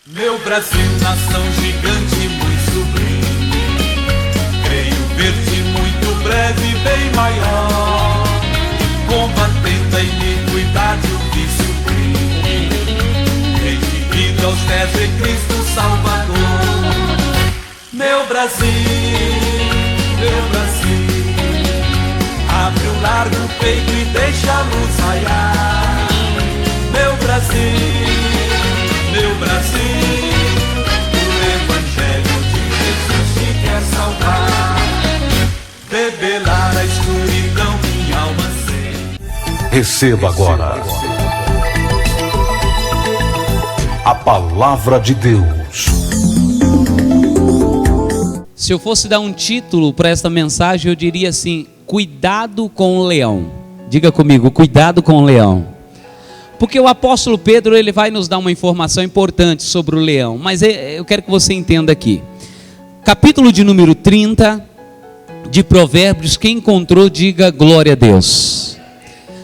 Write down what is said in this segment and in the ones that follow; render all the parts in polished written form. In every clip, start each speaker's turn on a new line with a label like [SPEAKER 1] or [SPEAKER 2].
[SPEAKER 1] Meu Brasil, nação gigante, muito sublime, creio ver-te muito breve, bem maior, combatendo a iniquidade, o vício, o crime, redimido aos pés de Cristo Salvador. Meu Brasil, abre o largo peito e deixa a luz raiar. Meu Brasil, o Evangelho de Jesus te quer salvar, revelar a escuridão, minha alma sente.
[SPEAKER 2] Receba agora a palavra de Deus.
[SPEAKER 3] Se eu fosse dar um título para esta mensagem, eu diria assim: cuidado com o leão. Diga comigo, cuidado com o leão. Porque o apóstolo Pedro, ele vai nos dar uma informação importante sobre o leão, mas eu quero que você entenda aqui. Capítulo de número 30 de Provérbios, quem encontrou, diga glória a Deus.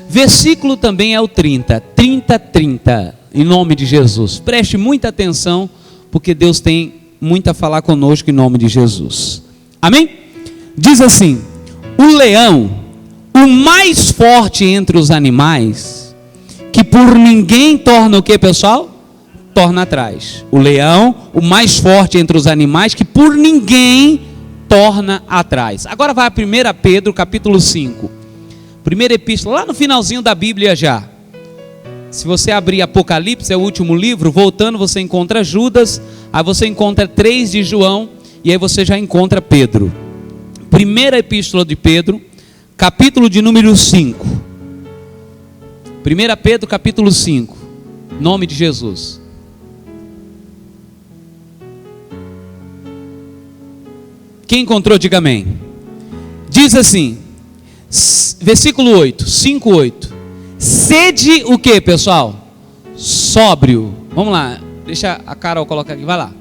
[SPEAKER 3] Versículo também é o 30, em nome de Jesus. Preste muita atenção, porque Deus tem muito a falar conosco em nome de Jesus. Amém? Diz assim: o leão, o mais forte entre os animais, que por ninguém torna o que, pessoal? Torna atrás. O leão, o mais forte entre os animais, que por ninguém torna atrás. Agora vai a 1 Pedro, capítulo 5. Primeira epístola, lá no finalzinho da Bíblia já. Se você abrir Apocalipse, é o último livro, voltando você encontra Judas, aí você encontra 3 de João, e aí você já encontra Pedro. Primeira epístola de Pedro, capítulo de número 5. 1 Pedro capítulo 5, nome de Jesus. Quem encontrou, diga amém. Diz assim, versículo 8, 5:8. Sede o que, pessoal? Sóbrio. Vamos lá, deixa a Carol colocar aqui, vai lá.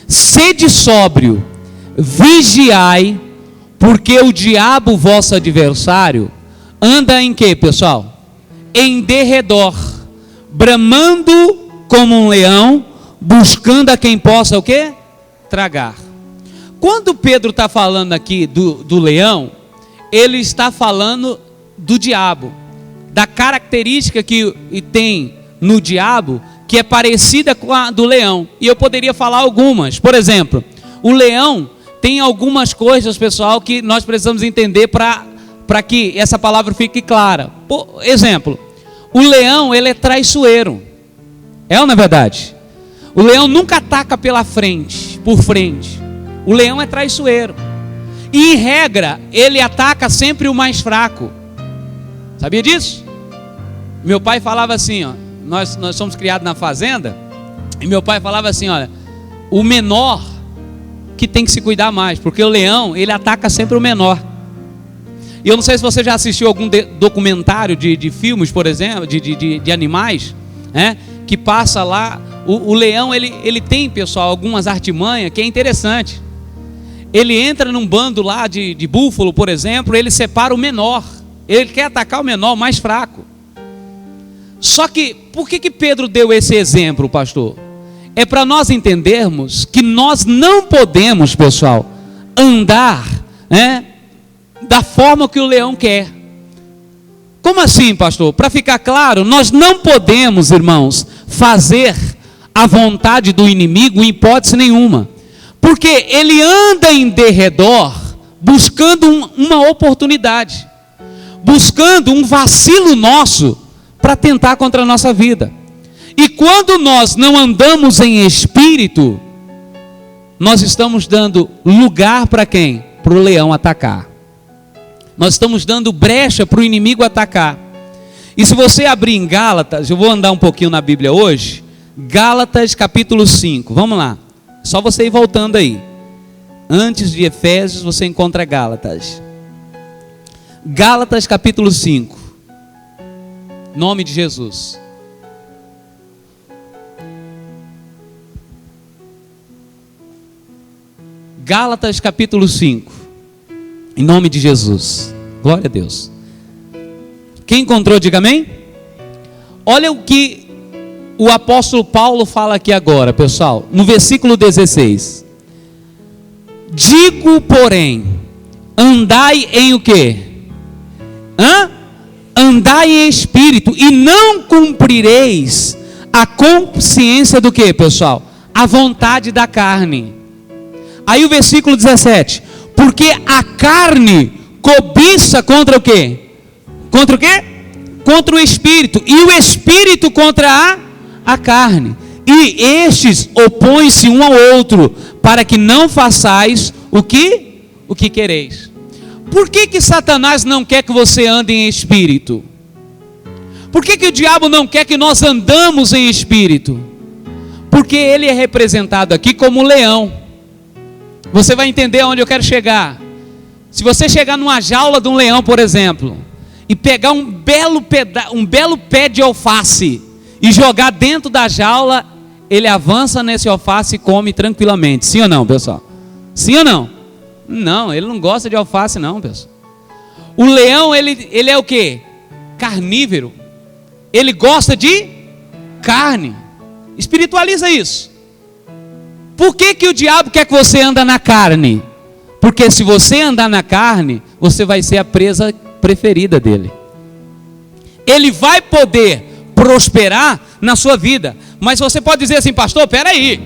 [SPEAKER 3] Sede sóbrio, vigiai, porque o diabo, vosso adversário, anda em que, pessoal? Em derredor, bramando como um leão, buscando a quem possa o quê? Tragar. Quando Pedro está falando aqui do leão, ele está falando do diabo, da característica que tem no diabo, que é parecida com a do leão. E eu poderia falar algumas. Por exemplo, o leão tem algumas coisas, pessoal, que nós precisamos entender para que essa palavra fique clara. Por exemplo, o leão, ele é traiçoeiro. É ou não é verdade? O leão nunca ataca pela frente, por frente. O leão é traiçoeiro. E em regra, ele ataca sempre o mais fraco. Sabia disso? Meu pai falava assim, ó, nós somos criados na fazenda, e meu pai falava assim, olha, o menor que tem que se cuidar mais, porque o leão, ele ataca sempre o menor. E eu não sei se você já assistiu algum documentário de filmes, por exemplo, de animais, né? Que passa lá, o leão, ele tem, pessoal, algumas artimanhas que é interessante. Ele entra num bando lá de búfalo, por exemplo, ele separa o menor, ele quer atacar o menor, o mais fraco. Só que, por que Pedro deu esse exemplo, pastor? É para nós entendermos que nós não podemos, pessoal, andar, né, da forma que o leão quer. Como assim, pastor? Para ficar claro, nós não podemos, irmãos, fazer a vontade do inimigo em hipótese nenhuma, porque ele anda em derredor buscando uma oportunidade, buscando um vacilo nosso para tentar contra a nossa vida. E quando nós não andamos em espírito, nós estamos dando lugar para quem? Para o leão atacar. Nós estamos dando brecha para o inimigo atacar. E se você abrir em Gálatas, eu vou andar um pouquinho na Bíblia hoje, Gálatas capítulo 5, vamos lá, só você ir voltando aí, antes de Efésios você encontra Gálatas. Gálatas capítulo 5, nome de Jesus. Gálatas capítulo 5, em nome de Jesus, glória a Deus. Quem encontrou, diga amém. Olha o que o apóstolo Paulo fala aqui agora, pessoal, no versículo 16. Digo, porém, andai em o quê? Andai em espírito, e não cumprireis a consciência do quê, pessoal? A vontade da carne. Aí o versículo 17. Porque a carne cobiça contra o quê? Contra o quê? Contra o espírito. E o espírito contra a carne. E estes opõem-se um ao outro, para que não façais o que quereis. Por que Satanás não quer que você ande em espírito? Por que o diabo não quer que nós andamos em espírito? Porque ele é representado aqui como um leão. Você vai entender aonde eu quero chegar. Se você chegar numa jaula de um leão, por exemplo, e pegar um belo pé de alface e jogar dentro da jaula, ele avança nesse alface e come tranquilamente. Sim ou não, pessoal? Sim ou não? Não, ele não gosta de alface não, pessoal. O leão, ele é o quê? Carnívoro. Ele gosta de carne. Espiritualiza isso. Por que o diabo quer que você anda na carne? Porque se você andar na carne, você vai ser a presa preferida dele. Ele vai poder prosperar na sua vida. Mas você pode dizer assim, pastor, peraí.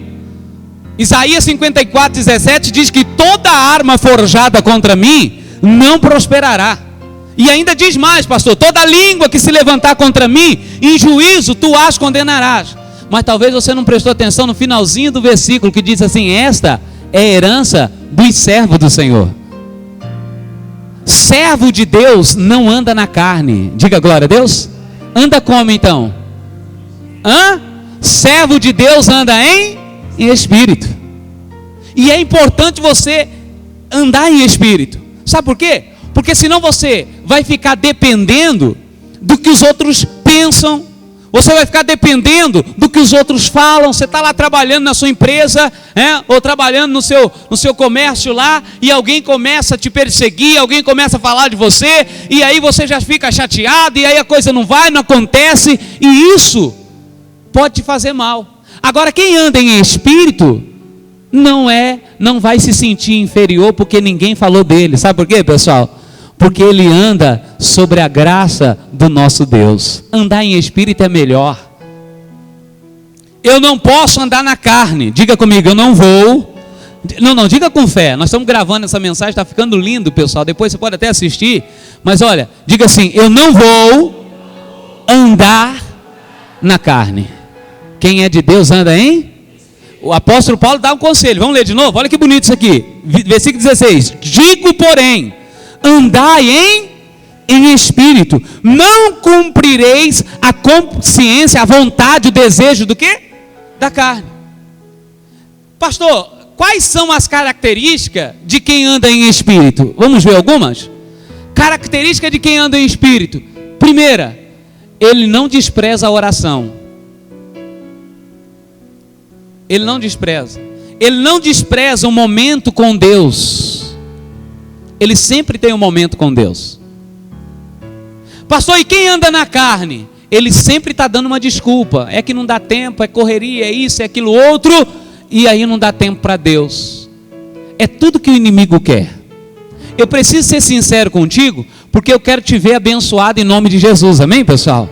[SPEAKER 3] Isaías 54:17 diz que toda arma forjada contra mim não prosperará. E ainda diz mais, pastor, toda língua que se levantar contra mim, em juízo tu as condenarás. Mas talvez você não prestou atenção no finalzinho do versículo que diz assim: esta é a herança dos servos do Senhor. Servo de Deus não anda na carne. Diga glória a Deus. Anda como então? Servo de Deus anda em espírito. E é importante você andar em espírito. Sabe por quê? Porque senão você vai ficar dependendo do que os outros pensam. Você vai ficar dependendo do que os outros falam. Você está lá trabalhando na sua empresa, ou trabalhando no seu comércio lá, e alguém começa a te perseguir, alguém começa a falar de você, e aí você já fica chateado, e aí a coisa não acontece, e isso pode te fazer mal. Agora, quem anda em espírito não vai se sentir inferior porque ninguém falou dele. Sabe por quê, pessoal? Porque ele anda sobre a graça do nosso Deus. Andar em espírito é melhor. Eu não posso andar na carne. Diga comigo, eu não vou. Não, diga com fé. Nós estamos gravando essa mensagem, está ficando lindo, pessoal. Depois você pode até assistir. Mas olha, diga assim, eu não vou andar na carne. Quem é de Deus anda em? O apóstolo Paulo dá um conselho. Vamos ler de novo? Olha que bonito isso aqui. Versículo 16. Digo, porém, andai em espírito, não cumprireis a consciência, a vontade, o desejo do quê? Da carne. Pastor, quais são as características de quem anda em espírito? Vamos ver algumas? Característica de quem anda em espírito. Primeira, ele não despreza a oração. Ele não despreza. Ele não despreza um momento com Deus. Ele sempre tem um momento com Deus. Pastor, e quem anda na carne? Ele sempre está dando uma desculpa. É que não dá tempo, é correria, é isso, é aquilo outro. E aí não dá tempo para Deus. É tudo que o inimigo quer. Eu preciso ser sincero contigo, porque eu quero te ver abençoado em nome de Jesus. Amém, pessoal?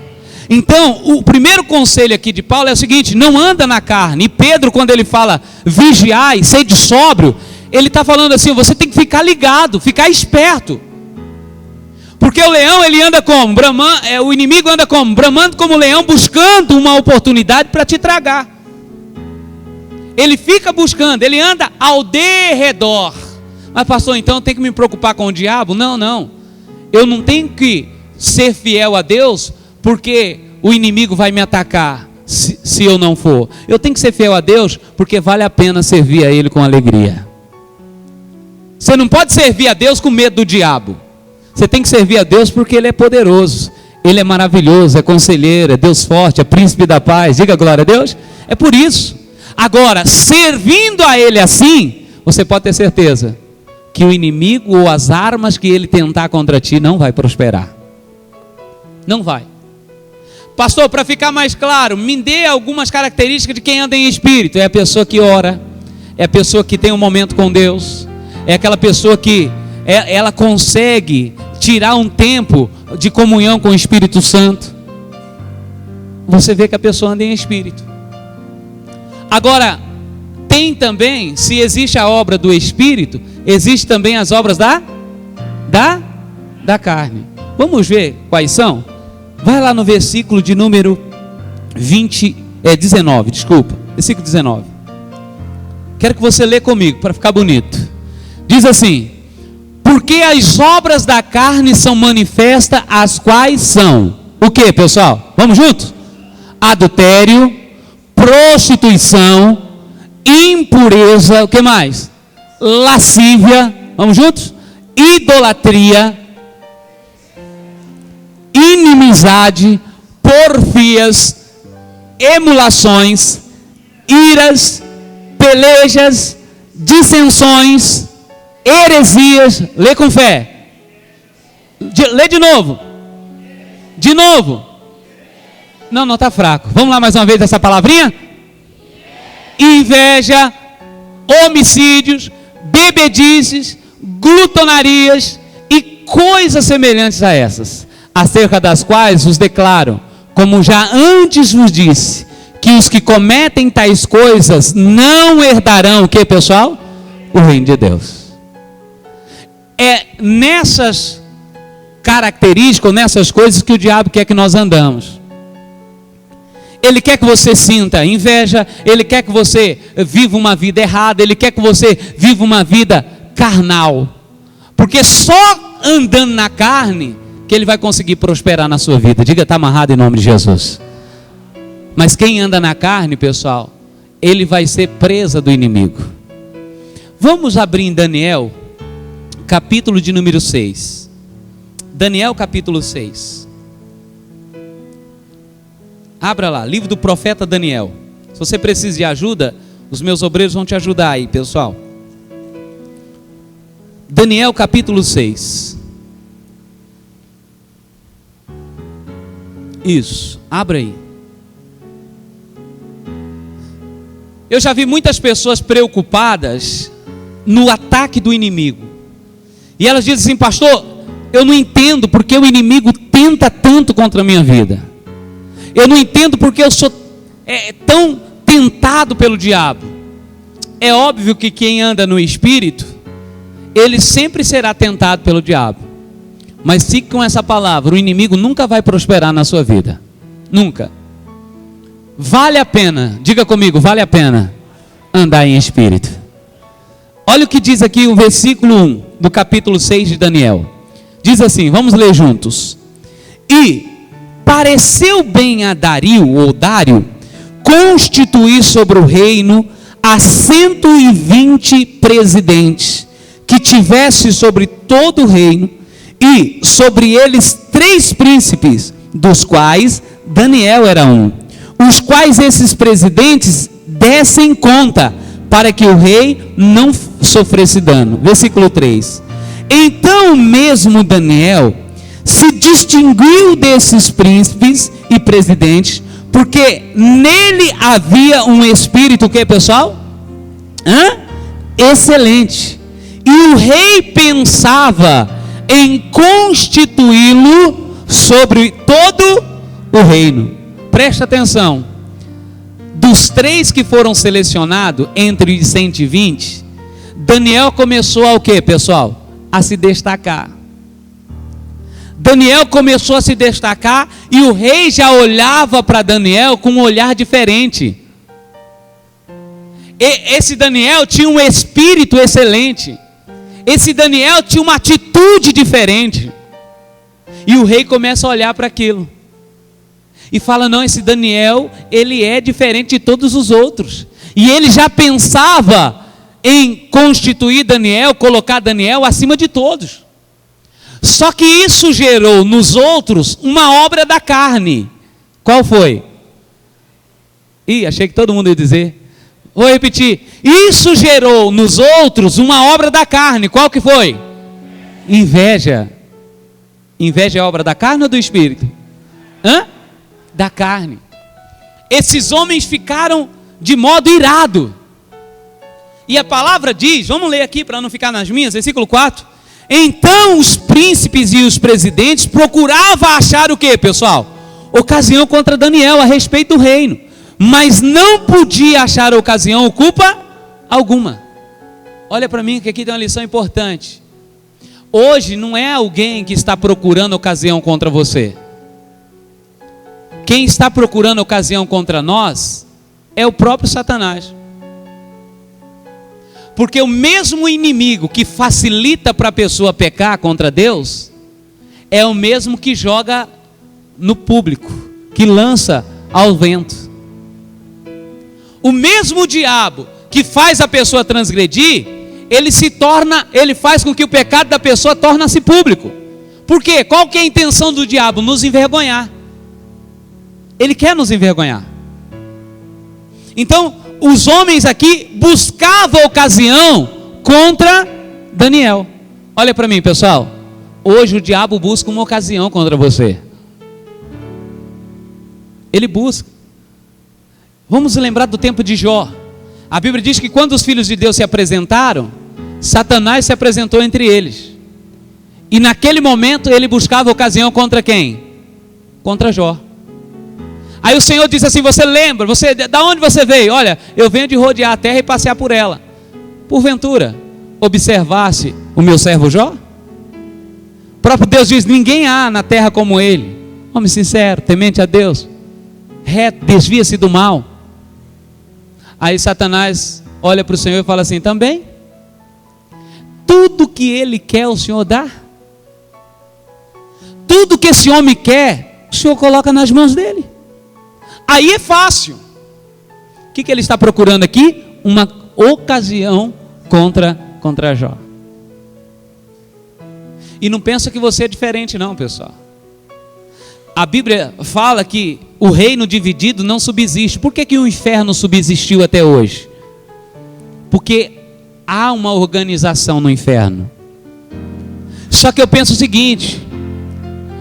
[SPEAKER 3] Então, o primeiro conselho aqui de Paulo é o seguinte: não anda na carne. E Pedro, quando ele fala vigiai, sede sóbrio, ele está falando assim, você tem que ficar ligado, ficar esperto. Porque o leão, ele anda como? O inimigo anda como? Bramando como leão, buscando uma oportunidade para te tragar. Ele fica buscando, ele anda ao derredor. Mas pastor, então eu tenho que me preocupar com o diabo? Não. Eu não tenho que ser fiel a Deus, porque o inimigo vai me atacar se eu não for. Eu tenho que ser fiel a Deus, porque vale a pena servir a Ele com alegria. Você não pode servir a Deus com medo do diabo. Você tem que servir a Deus porque Ele é poderoso, Ele é maravilhoso, é conselheiro, é Deus forte, é príncipe da paz. Diga glória a Deus. É por isso. Agora, servindo a Ele assim, você pode ter certeza que o inimigo ou as armas que ele tentar contra ti não vai prosperar. Não vai. Pastor, para ficar mais claro, me dê algumas características de quem anda em espírito. É a pessoa que ora, é a pessoa que tem um momento com Deus, é aquela pessoa que ela consegue tirar um tempo de comunhão com o Espírito Santo. Você vê que a pessoa anda em espírito. Agora, tem também, se existe a obra do Espírito, existe também as obras da carne. Vamos ver quais são? Vai lá no versículo de número 19, versículo 19. Quero que você lê comigo, para ficar bonito. Diz assim: porque as obras da carne são manifestas, as quais são, o que, pessoal? Vamos juntos? Adultério, prostituição, impureza, o que mais? Lascívia, vamos juntos? Idolatria, inimizade, porfias, emulações, iras, pelejas, dissensões, heresias. Lê com fé. Lê de novo. De novo. Não, está fraco. Vamos lá mais uma vez essa palavrinha? Inveja, homicídios, bebedices, glutonarias e coisas semelhantes a essas, acerca das quais vos declaro, como já antes vos disse, que os que cometem tais coisas não herdarão o que, pessoal? O reino de Deus. É nessas características, nessas coisas que o diabo quer que nós andamos. Ele quer que você sinta inveja, ele quer que você viva uma vida errada, ele quer que você viva uma vida carnal. Porque só andando na carne que ele vai conseguir prosperar na sua vida. Diga, está amarrado em nome de Jesus. Mas quem anda na carne, pessoal, ele vai ser presa do inimigo. Vamos abrir em Daniel, capítulo de número 6. Daniel capítulo 6. Abra lá, livro do profeta Daniel. Se você precisa de ajuda, os meus obreiros vão te ajudar aí, pessoal. Daniel capítulo 6. Isso, abra aí. Eu já vi muitas pessoas preocupadas no ataque do inimigo. E elas dizem assim: pastor, eu não entendo porque o inimigo tenta tanto contra a minha vida. Eu não entendo porque eu sou tão tentado pelo diabo. É óbvio que quem anda no espírito, ele sempre será tentado pelo diabo. Mas fique com essa palavra: o inimigo nunca vai prosperar na sua vida. Nunca. Vale a pena, diga comigo, vale a pena andar em espírito. Olha o que diz aqui o versículo 1 do capítulo 6 de Daniel. Diz assim, vamos ler juntos. E pareceu bem a Dário constituir sobre o reino a 120 presidentes, que tivesse sobre todo o reino, e sobre eles 3 príncipes, dos quais Daniel era um, os quais esses presidentes dessem conta, para que o rei não sofresse dano. Versículo 3. Então mesmo Daniel se distinguiu desses príncipes e presidentes, porque nele havia um espírito, o que, pessoal? Excelente. E o rei pensava em constituí-lo sobre todo o reino. Presta atenção. Dos 3 que foram selecionados entre os 120, Daniel começou a o que, pessoal? A se destacar. Daniel começou a se destacar e o rei já olhava para Daniel com um olhar diferente. Esse Daniel tinha um espírito excelente. Esse Daniel tinha uma atitude diferente. E o rei começa a olhar para aquilo. E fala, não, esse Daniel, ele é diferente de todos os outros. E ele já pensava em constituir Daniel, colocar Daniel acima de todos. Só que isso gerou nos outros uma obra da carne. Qual foi? Achei que todo mundo ia dizer. Vou repetir. Isso gerou nos outros uma obra da carne. Qual que foi? Inveja. Inveja é obra da carne ou do espírito? da carne. Esses homens ficaram de modo irado. E a palavra diz, vamos ler aqui para não ficar nas minhas, versículo 4. Então os príncipes e os presidentes procuravam achar o que, pessoal? Ocasião contra Daniel a respeito do reino. Mas não podia achar ocasião ou culpa alguma. Olha para mim que aqui tem uma lição importante. Hoje não é alguém que está procurando ocasião contra você. Quem está procurando ocasião contra nós é o próprio Satanás. Porque o mesmo inimigo que facilita para a pessoa pecar contra Deus, é o mesmo que joga no público, que lança ao vento. O mesmo diabo que faz a pessoa transgredir, ele faz com que o pecado da pessoa torne-se público. Por quê? Qual que é a intenção do diabo? Nos envergonhar. Ele quer nos envergonhar. Então, os homens aqui buscavam ocasião contra Daniel. Olha para mim, pessoal. Hoje o diabo busca uma ocasião contra você. Ele busca. Vamos lembrar do tempo de Jó. A Bíblia diz que quando os filhos de Deus se apresentaram, Satanás se apresentou entre eles. E naquele momento ele buscava ocasião contra quem? Contra Jó. Aí o Senhor disse assim: você lembra? Da onde você veio? Olha, eu venho de rodear a terra e passear por ela. Porventura, observasse o meu servo Jó? O próprio Deus diz: ninguém há na terra como ele. Homem sincero, temente a Deus, reto, desvia-se do mal. Aí Satanás olha para o Senhor e fala assim: também? Tudo que ele quer o Senhor dá? Tudo que esse homem quer, o Senhor coloca nas mãos dele. Aí é fácil. O que ele está procurando aqui? Uma ocasião contra Jó. E não pensa que você é diferente não, pessoal. A Bíblia fala que o reino dividido não subsiste. Por que o inferno subsistiu até hoje? Porque há uma organização no inferno. Só que eu penso o seguinte: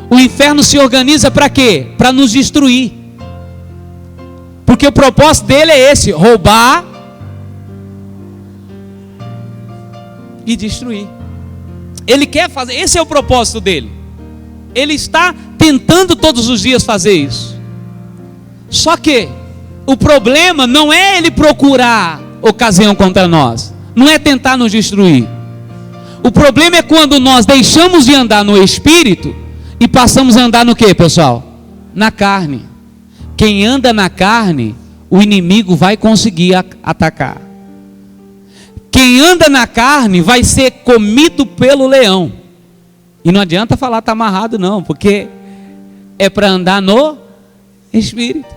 [SPEAKER 3] o inferno se organiza para quê? Para nos destruir. Porque o propósito dele é esse: roubar e destruir. Ele quer fazer, esse é o propósito dele. Ele está tentando todos os dias fazer isso. Só que o problema não é ele procurar ocasião contra nós, não é tentar nos destruir. O problema é quando nós deixamos de andar no espírito e passamos a andar no que, pessoal? Na carne. Quem anda na carne, o inimigo vai conseguir atacar. Quem anda na carne vai ser comido pelo leão. E não adianta falar está amarrado não, porque é para andar no espírito.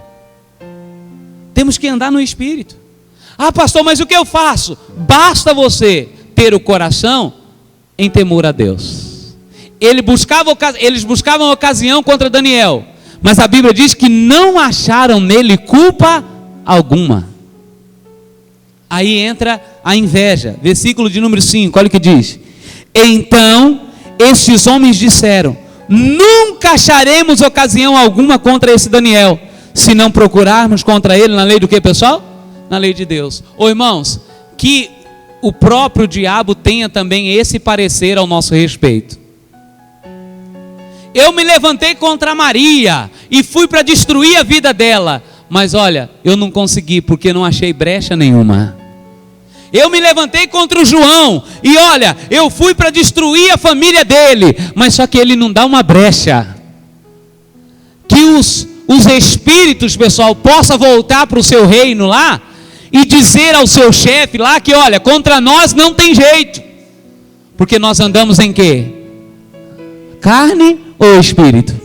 [SPEAKER 3] Temos que andar no espírito. Ah, pastor, mas o que eu faço? Basta você ter o coração em temor a Deus. Eles buscavam ocasião contra Daniel, mas a Bíblia diz que não acharam nele culpa alguma. Aí entra a inveja. Versículo de número 5, olha o que diz: então estes homens disseram: nunca acharemos ocasião alguma contra esse Daniel, se não procurarmos contra ele na lei do que, pessoal? Na lei de Deus. Ô irmãos, que o próprio diabo tenha também esse parecer ao nosso respeito. Eu me levantei contra Maria e fui para destruir a vida dela, mas olha, eu não consegui porque não achei brecha nenhuma. Eu me levantei contra o João e olha, eu fui para destruir a família dele, mas só que ele não dá uma brecha. Que os espíritos, pessoal, possam voltar para o seu reino lá e dizer ao seu chefe lá que olha, contra nós não tem jeito, porque nós andamos em quê? Carne ou espírito?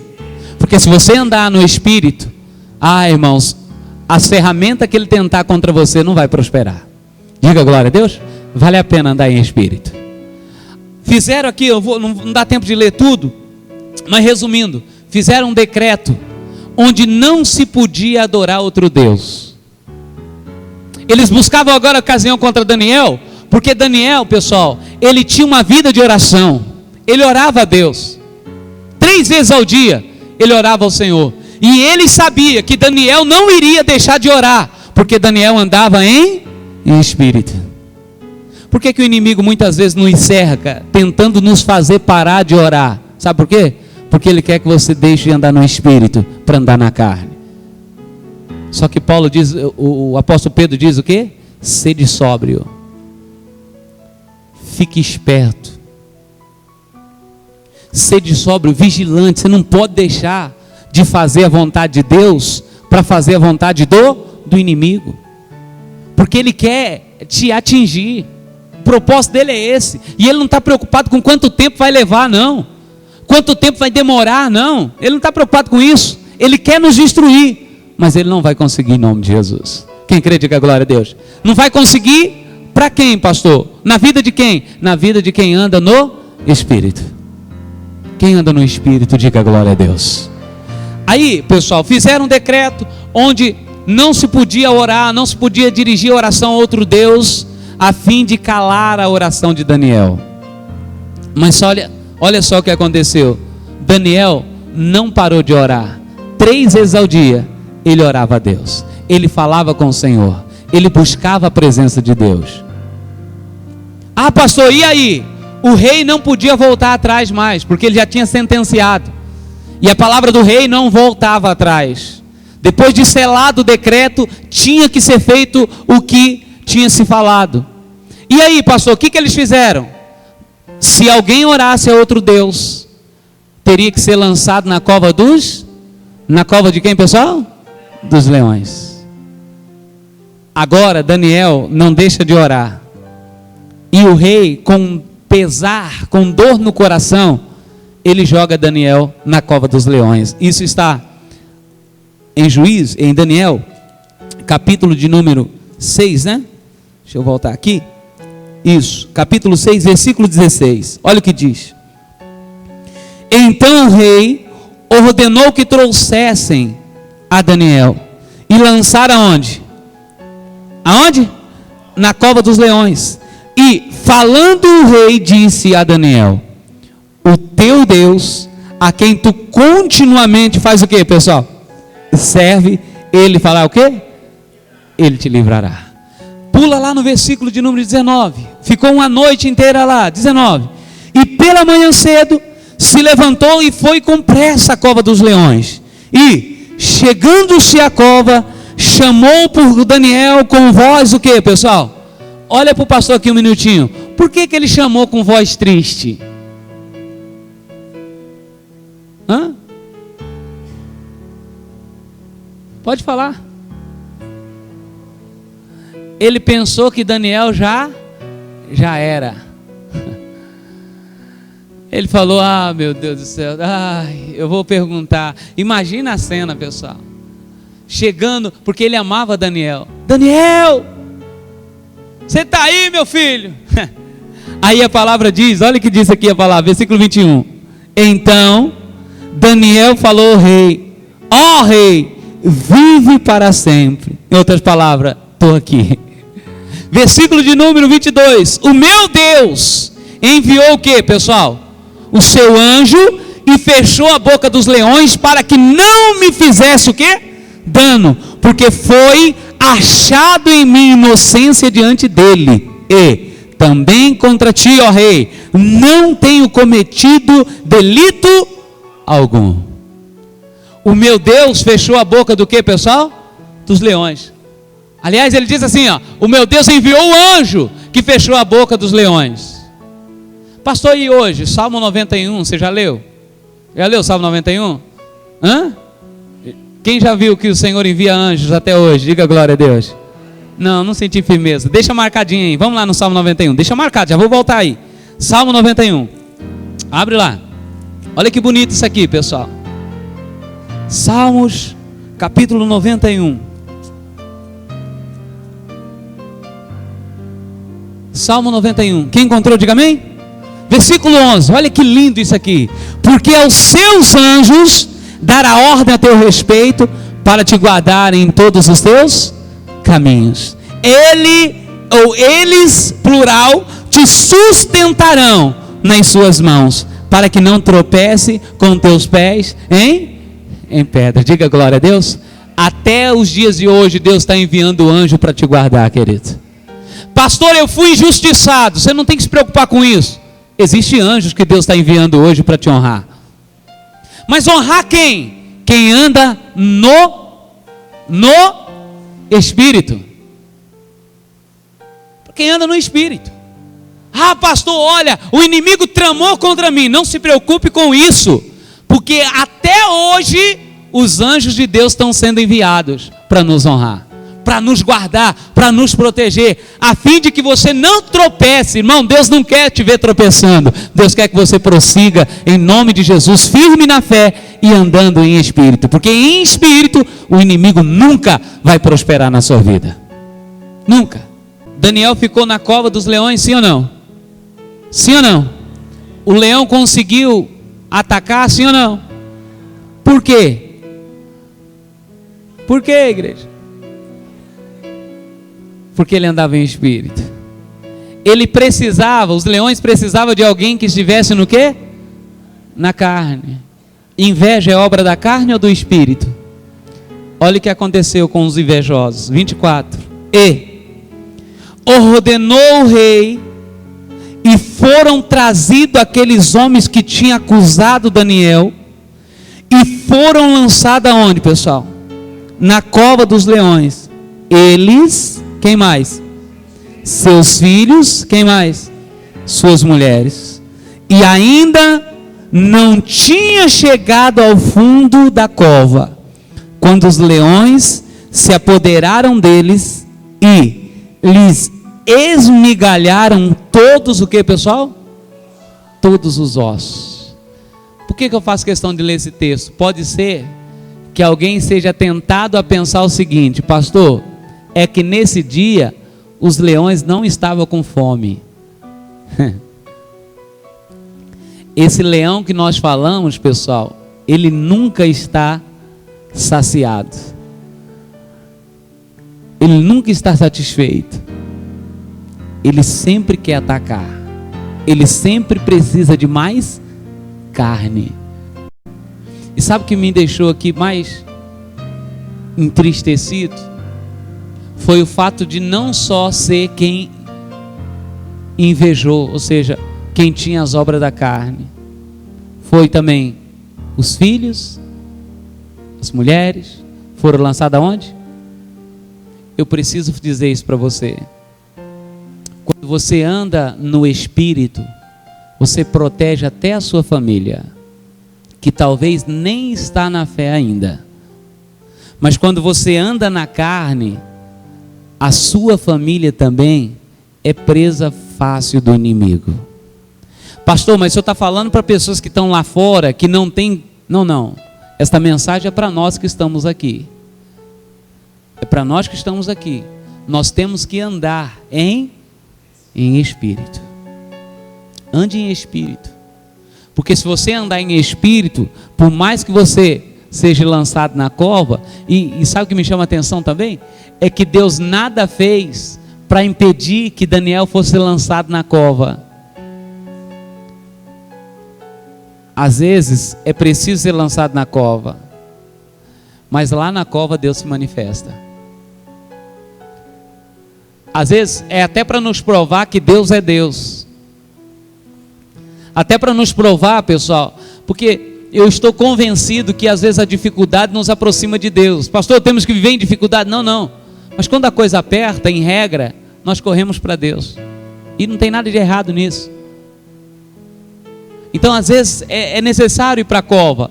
[SPEAKER 3] Porque se você andar no espírito, irmãos, as ferramentas que ele tentar contra você não vai prosperar. Diga glória a Deus. Vale a pena andar em espírito. Fizeram aqui, não dá tempo de ler tudo, mas resumindo, fizeram um decreto onde não se podia adorar outro Deus. Eles buscavam agora ocasião contra Daniel, porque Daniel, pessoal, ele tinha uma vida de oração. Ele orava a Deus 3 vezes ao dia, ele orava ao Senhor. E ele sabia que Daniel não iria deixar de orar, porque Daniel andava em espírito. Por que o inimigo muitas vezes nos cerca, tentando nos fazer parar de orar? Sabe por quê? Porque ele quer que você deixe de andar no espírito para andar na carne. Só que Paulo diz, o apóstolo Pedro diz o quê? Sede sóbrio. Fique esperto. Sede sóbrio, vigilante. Você não pode deixar de fazer a vontade de Deus para fazer a vontade do inimigo. Porque ele quer te atingir. O propósito dele é esse. E ele não está preocupado com quanto tempo vai levar, não. Quanto tempo vai demorar, não. Ele não está preocupado com isso. Ele quer nos destruir. Mas ele não vai conseguir em nome de Jesus. Quem crê, diga glória a Deus. Não vai conseguir para quem, pastor? Na vida de quem? Na vida de quem anda no Espírito. Quem anda no Espírito, diga glória a Deus. Aí, pessoal, fizeram um decreto onde não se podia orar, não se podia dirigir a oração a outro Deus, a fim de calar a oração de Daniel. Mas olha só o que aconteceu. Daniel não parou de orar. 3 vezes ao dia ele orava a Deus. Ele falava com o Senhor. Ele buscava a presença de Deus. Ah, pastor, e aí? O rei não podia voltar atrás mais, porque ele já tinha sentenciado. E a palavra do rei não voltava atrás. Depois de selado o decreto, tinha que ser feito o que tinha se falado. E aí, pastor, o que eles fizeram? Se alguém orasse a outro Deus, teria que ser lançado na cova dos... Na cova de quem, pessoal? Dos leões. Agora, Daniel não deixa de orar. E o rei, com pesar, com dor no coração, ele joga Daniel na cova dos leões. Isso está em Daniel, capítulo de número 6, né? Deixa eu voltar aqui. Isso, capítulo 6, versículo 16. Olha o que diz. Então o rei ordenou que trouxessem a Daniel e lançaram aonde? Aonde? Na cova dos leões. E falando o rei disse a Daniel: o teu Deus, a quem tu continuamente faz o que, pessoal? Serve, ele fará o que? Ele te livrará. Pula lá no versículo de número 19. Ficou uma noite inteira lá, 19. E pela manhã cedo se levantou e foi com pressa à cova dos leões. E chegando-se à cova, chamou por Daniel com voz o que, pessoal? Olha para o pastor aqui um minutinho. Por que ele chamou com voz triste? Hã? Pode falar. Ele pensou que Daniel já era. Ele falou: ah, meu Deus do céu, ai, eu vou perguntar. Imagina a cena, pessoal. Chegando, porque ele amava Daniel. Daniel, você está aí, meu filho? Aí a palavra diz, olha o que diz aqui a palavra, versículo 21. Então Daniel falou ao rei: ó rei, vive para sempre. Em outras palavras, estou aqui. Versículo de número 22. O meu Deus enviou o que, pessoal? O seu anjo e fechou a boca dos leões para que não me fizesse o que? Dano, porque foi achado em mim inocência diante dele. E também contra ti, ó rei, não tenho cometido delito algum. O meu Deus fechou a boca do que, pessoal? Dos leões. Aliás, ele diz assim, ó: o meu Deus enviou o anjo que fechou a boca dos leões. Pastor, e hoje? Salmo 91, você já leu? Já leu o Salmo 91? Hã? Quem já viu que o Senhor envia anjos até hoje? Diga glória a Deus. Não senti firmeza. Deixa marcadinho aí. Vamos lá no Salmo 91. Deixa marcado, já vou voltar aí. Salmo 91. Abre lá. Olha que bonito isso aqui, pessoal. Salmos, capítulo 91. Salmo 91. Quem encontrou, diga amém. Versículo 11. Olha que lindo isso aqui. Porque aos seus anjos dará ordem a teu respeito para te guardar em todos os teus caminhos. Ele ou eles, plural, te sustentarão nas suas mãos, para que não tropece com teus pés em pedra. Diga glória a Deus. Até os dias de hoje Deus está enviando anjo para te guardar, querido. Pastor, eu fui injustiçado. Você não tem que se preocupar com isso. Existem anjos que Deus está enviando hoje para te honrar. Mas honrar quem? Quem anda no Espírito. Quem anda no Espírito. Ah, pastor, olha, o inimigo tramou contra mim. Não se preocupe com isso, porque até hoje os anjos de Deus estão sendo enviados para nos honrar, para nos guardar, para nos proteger, a fim de que você não tropece. Irmão, Deus não quer te ver tropeçando. Deus quer que você prossiga em nome de Jesus, firme na fé e andando em espírito, porque em espírito o inimigo nunca vai prosperar na sua vida. Nunca. Daniel ficou na cova dos leões, sim ou não? Sim ou não? O leão conseguiu atacar, sim ou não? Por quê? Por quê, igreja? Porque ele andava em espírito. Ele precisava, os leões precisavam de alguém que estivesse no quê? Na carne. Inveja é obra da carne ou do espírito? Olha o que aconteceu com os invejosos. 24. E ordenou o rei, e foram trazidos aqueles homens que tinham acusado Daniel, e foram lançados aonde, pessoal? Na cova dos leões. Eles, quem mais? Seus filhos, quem mais? Suas mulheres. E ainda não tinha chegado ao fundo da cova, quando os leões se apoderaram deles e lhes esmigalharam todos o que, pessoal? Todos os ossos. Por que eu faço questão de ler esse texto? Pode ser que alguém seja tentado a pensar o seguinte: pastor, é que nesse dia os leões não estavam com fome. Esse leão que nós falamos, pessoal, ele nunca está saciado. Ele nunca está satisfeito. Ele sempre quer atacar. Ele sempre precisa de mais carne. E sabe o que me deixou aqui mais entristecido? Foi o fato de não só ser quem invejou, ou seja, quem tinha as obras da carne. Foi também os filhos, as mulheres, foram lançados aonde? Eu preciso dizer isso para você. Quando você anda no Espírito, você protege até a sua família, que talvez nem está na fé ainda. Mas quando você anda na carne, a sua família também é presa fácil do inimigo. Pastor, mas o senhor está falando para pessoas que estão lá fora, que não tem... Não. Esta mensagem é para nós que estamos aqui. É para nós que estamos aqui. Nós temos que andar em espírito. Ande em espírito. Porque se você andar em espírito, por mais que você seja lançado na cova, e sabe o que me chama a atenção também? É que Deus nada fez para impedir que Daniel fosse lançado na cova. Às vezes é preciso ser lançado na cova, mas lá na cova Deus se manifesta. Às vezes é até para nos provar que Deus é Deus. Até para nos provar, pessoal, porque eu estou convencido que às vezes a dificuldade nos aproxima de Deus. Pastor, temos que viver em dificuldade? Não. Mas quando a coisa aperta, em regra, nós corremos para Deus. E não tem nada de errado nisso. Então, às vezes, é necessário ir para a cova,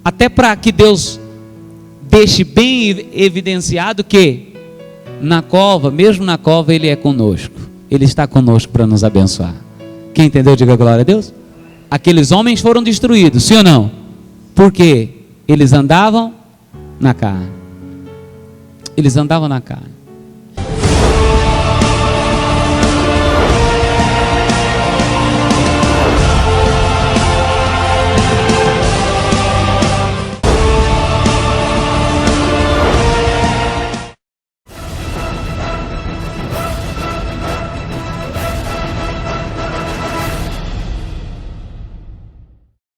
[SPEAKER 3] até para que Deus deixe bem evidenciado que na cova, mesmo na cova, Ele é conosco. Ele está conosco para nos abençoar. Quem entendeu, diga glória a Deus. Aqueles homens foram destruídos, sim ou não? Porque eles andavam na carne. Eles andavam na carne.